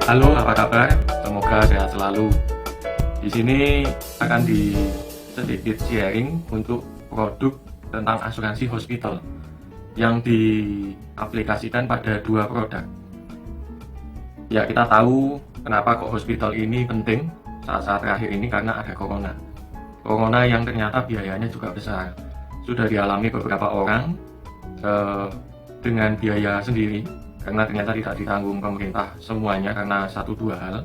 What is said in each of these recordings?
Halo, apa kabar? Semoga sehat selalu. Di sini akan sedikit sharing untuk produk tentang asuransi hospital yang diaplikasikan pada dua produk. Ya, kita tahu kenapa kok hospital ini penting saat-saat terakhir ini, karena ada corona. Corona yang ternyata biayanya juga besar. Sudah dialami beberapa orang dengan biaya sendiri, karena ternyata tidak ditanggung pemerintah semuanya karena satu dua hal.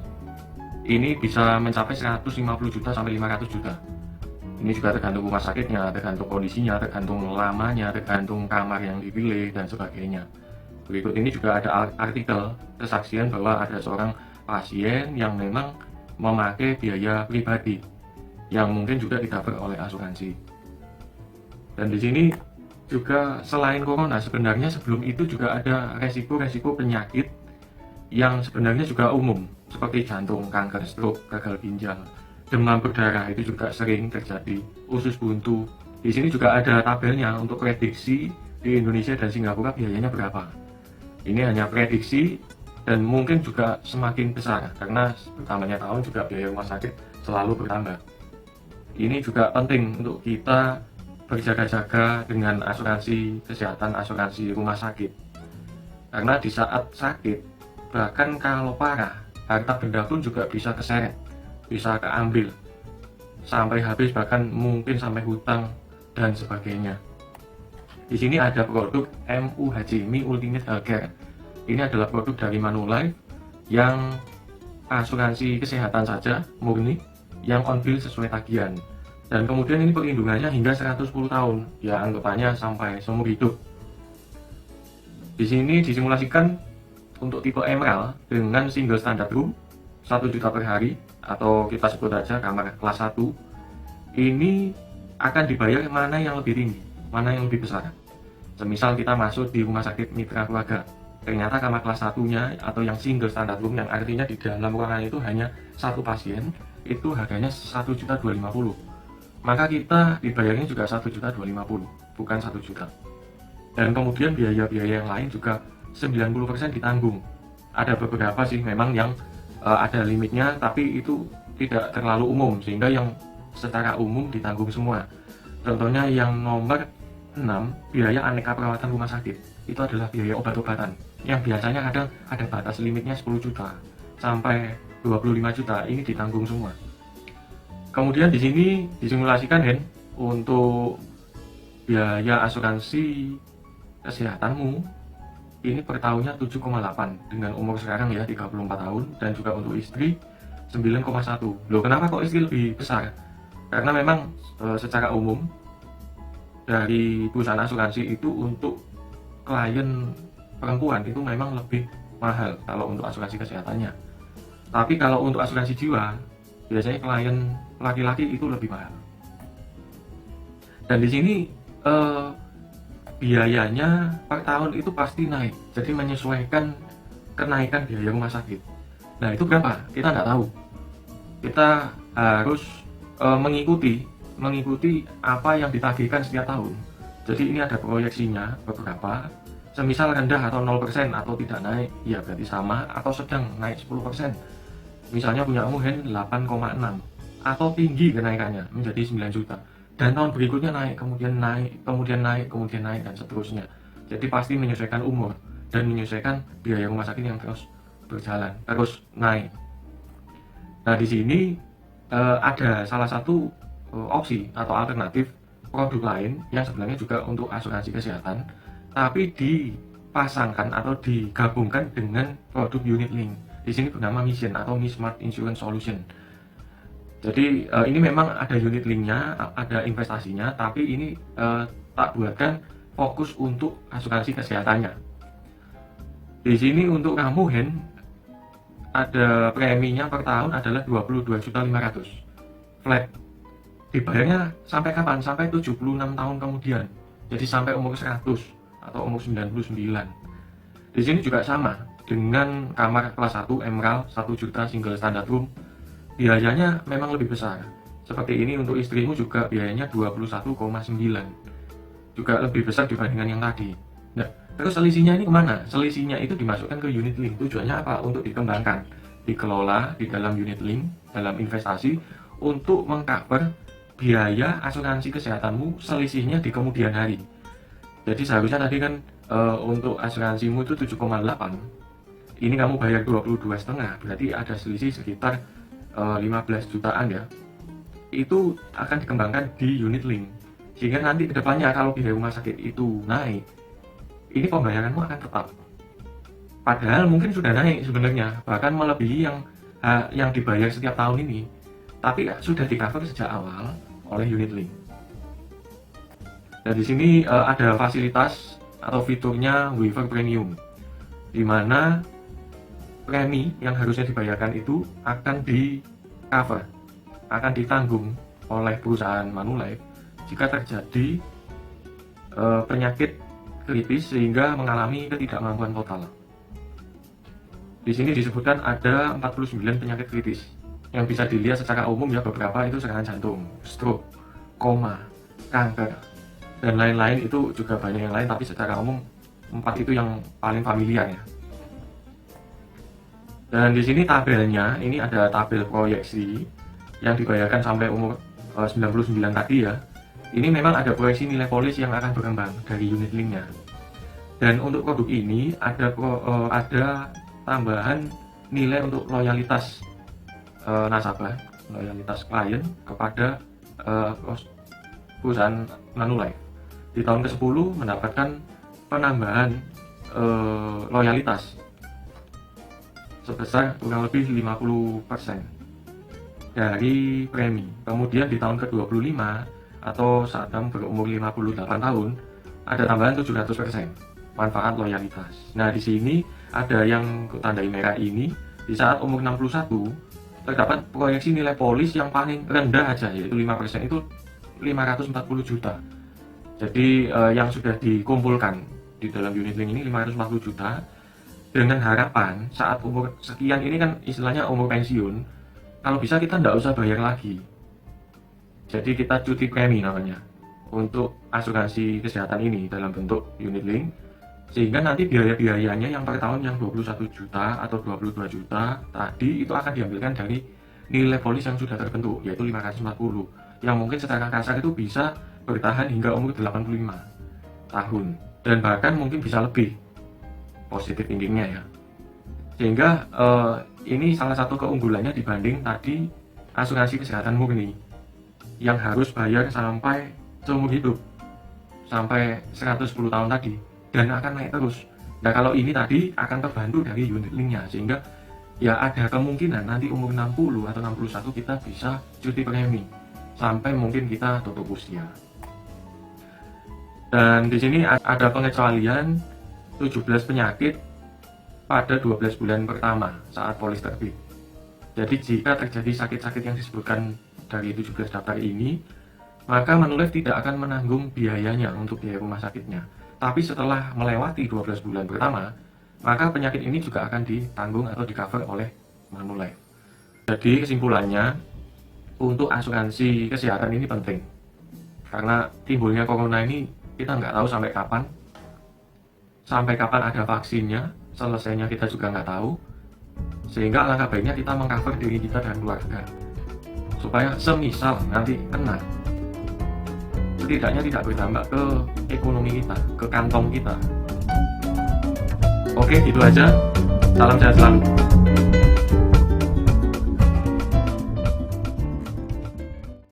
Ini bisa mencapai 150 juta sampai 500 juta. Ini juga tergantung rumah sakitnya, tergantung kondisinya, tergantung lamanya, tergantung kamar yang dipilih dan sebagainya. Berikut ini juga ada artikel kesaksian bahwa ada seorang pasien yang memang memakai biaya pribadi yang mungkin juga di-cover oleh asuransi. Dan di sini juga selain corona, sebenarnya sebelum itu juga ada resiko-resiko penyakit yang sebenarnya juga umum, seperti jantung, kanker, stroke, gagal ginjal, demam berdarah itu juga sering terjadi, usus buntu. Di sini juga ada tabelnya untuk prediksi di Indonesia dan Singapura biayanya berapa. Ini hanya prediksi dan mungkin juga semakin besar karena bertambahnya tahun juga biaya rumah sakit selalu bertambah. Ini juga penting untuk kita berjaga-jaga dengan asuransi kesehatan, asuransi rumah sakit, karena di saat sakit, bahkan kalau parah, harta benda pun juga bisa keseret, bisa keambil sampai habis, bahkan mungkin sampai hutang dan sebagainya. Di sini ada produk MUHC, Mi Ultimate Healthcare. Ini adalah produk dari Manulife yang asuransi kesehatan saja murni, yang on bill sesuai tagihan. Dan kemudian ini perlindungannya hingga 110 tahun, ya anggapannya sampai seumur hidup. Di sini disimulasikan untuk tipe Emerald dengan single standard room 1 juta per hari, atau kita sebut aja kamar kelas 1. Ini akan dibayar mana yang lebih tinggi, mana yang lebih besar. Semisal kita masuk di rumah sakit mitra keluarga, ternyata kamar kelas 1-nya atau yang single standard room, yang artinya di dalam ruangan itu hanya satu pasien, itu harganya 1.250.000. Maka kita dibayarnya juga 1.250.000, bukan 1 juta. Dan kemudian biaya-biaya yang lain juga 90% ditanggung. Ada beberapa sih memang yang ada limitnya, tapi itu tidak terlalu umum, sehingga yang secara umum ditanggung semua. Contohnya yang nomor 6, biaya aneka perawatan rumah sakit. Itu adalah biaya obat-obatan, yang biasanya kadang ada batas limitnya 10 juta sampai 25 juta, ini ditanggung semua. Kemudian di sini disimulasikan untuk biaya asuransi kesehatanmu ini per tahunnya 7,8 dengan umur sekarang ya 34 tahun, dan juga untuk istri 9,1. Loh, kenapa kok istri lebih besar? Karena memang secara umum dari perusahaan asuransi itu untuk klien perempuan itu memang lebih mahal kalau untuk asuransi kesehatannya. Tapi kalau untuk asuransi jiwa biasanya klien laki-laki itu lebih mahal. Dan di sini biayanya per tahun itu pasti naik, jadi menyesuaikan kenaikan biaya rumah sakit. Nah, itu berapa? Kita nggak tahu. Kita harus mengikuti apa yang ditagihkan setiap tahun. Jadi ini ada proyeksinya beberapa. Semisal rendah atau 0% atau tidak naik, ya berarti sama, atau sedang naik 10%. Misalnya punya kamu 8,6, atau tinggi kenaikannya menjadi 9 juta. Dan tahun berikutnya naik, kemudian naik, kemudian naik, kemudian naik, dan seterusnya. Jadi pasti menyesuaikan umur dan menyesuaikan biaya rumah sakit yang terus berjalan, terus naik. Nah, di sini ada salah satu opsi atau alternatif produk lain yang sebenarnya juga untuk asuransi kesehatan, tapi dipasangkan atau digabungkan dengan produk unit link. Di sini bernama Mission atau Mi Smart Insurance Solution. Jadi ini memang ada unit linknya, ada investasinya, tapi ini tak buatkan fokus untuk asuransi kesehatannya. Di sini untuk kamu ada preminya per tahun adalah 22.500.000 flat. Dibayarnya sampai kapan? Sampai 76 tahun kemudian. Jadi sampai umur 100 atau umur 99. Di sini juga sama dengan kamar kelas 1 Emerald 1 juta single standard room. Biayanya memang lebih besar. Seperti ini untuk istrimu juga biayanya 21,9, juga lebih besar dibandingkan yang tadi. Nah, terus selisihnya ini kemana? Selisihnya itu dimasukkan ke unit link. Tujuannya apa? Untuk dikembangkan. dikelola di dalam unit link, dalam investasi untuk mengcover biaya asuransi kesehatanmu selisihnya di kemudian hari. Jadi seharusnya tadi kan untuk asuransimu itu 7,8, ini kamu bayar 22,5, berarti ada selisih sekitar 15 jutaan ya. Itu akan dikembangkan di unit link, sehingga nanti kedepannya kalau biaya rumah sakit itu naik, ini pembayaranmu akan tetap. Padahal mungkin sudah naik sebenarnya, bahkan melebihi yang dibayar setiap tahun ini, tapi sudah di-cover sejak awal oleh unit link. Dan di sini ada fasilitas atau fiturnya waiver premium, di mana premi yang harusnya dibayarkan itu akan di-cover, akan ditanggung oleh perusahaan Manulife jika terjadi penyakit kritis sehingga mengalami ketidakmampuan total. Di sini disebutkan ada 49 penyakit kritis yang bisa dilihat secara umum ya, beberapa itu serangan jantung, stroke, koma, kanker, dan lain-lain. Itu juga banyak yang lain, tapi secara umum 4 itu yang paling familiar ya. Dan di sini tabelnya, ini ada tabel proyeksi yang dibayarkan sampai umur 99 tadi ya. Ini memang ada proyeksi nilai polis yang akan berkembang dari unit linknya. Dan untuk produk ini ada tambahan nilai untuk loyalitas nasabah, loyalitas klien kepada perusahaan Manulife. Di tahun ke-10 mendapatkan penambahan loyalitas sebesar kurang lebih 50% dari premi. Kemudian di tahun ke-25 atau saat kamu berumur 58 tahun ada tambahan 700% manfaat loyalitas. Nah, di sini ada yang tandai merah ini, di saat umur 61 terdapat proyeksi nilai polis yang paling rendah aja, yaitu 5%, itu 540 juta. Jadi yang sudah dikumpulkan di dalam unit link ini 540 juta, dengan harapan saat umur sekian ini kan istilahnya umur pensiun, kalau bisa kita tidak usah bayar lagi. Jadi kita cuti premi namanya untuk asuransi kesehatan ini dalam bentuk unit link, sehingga nanti biaya-biayanya yang per tahun yang 21 juta atau 22 juta tadi itu akan diambilkan dari nilai polis yang sudah terbentuk, yaitu 540, yang mungkin secara kasar itu bisa bertahan hingga umur 85 tahun, dan bahkan mungkin bisa lebih positif thinkingnya ya. Sehingga ini salah satu keunggulannya dibanding tadi asuransi kesehatan murni yang harus bayar sampai seumur hidup, sampai 110 tahun tadi, dan akan naik terus. Nah, kalau ini tadi akan terbantu dari unit linknya, sehingga ya ada kemungkinan nanti umur 60 atau 61 kita bisa cuti premi sampai mungkin kita tutup usia. Dan di sini ada pengecualian 17 penyakit pada 12 bulan pertama saat polis terbit. Jadi jika terjadi sakit-sakit yang disebutkan dari 17 daftar ini, maka Manulife tidak akan menanggung biayanya untuk biaya rumah sakitnya. Tapi setelah melewati 12 bulan pertama, maka penyakit ini juga akan ditanggung atau di-cover oleh Manulife. Jadi kesimpulannya, untuk asuransi kesehatan ini penting. Karena timbulnya corona ini kita nggak tahu sampai kapan. Sampai kapan ada vaksinnya, selesainya kita juga nggak tahu. Sehingga alangkah baiknya kita mengcover diri kita dan keluarga, supaya semisal nanti kena, setidaknya tidak berdampak ke ekonomi kita, ke kantong kita. Oke, itu aja. Salam sehat selalu.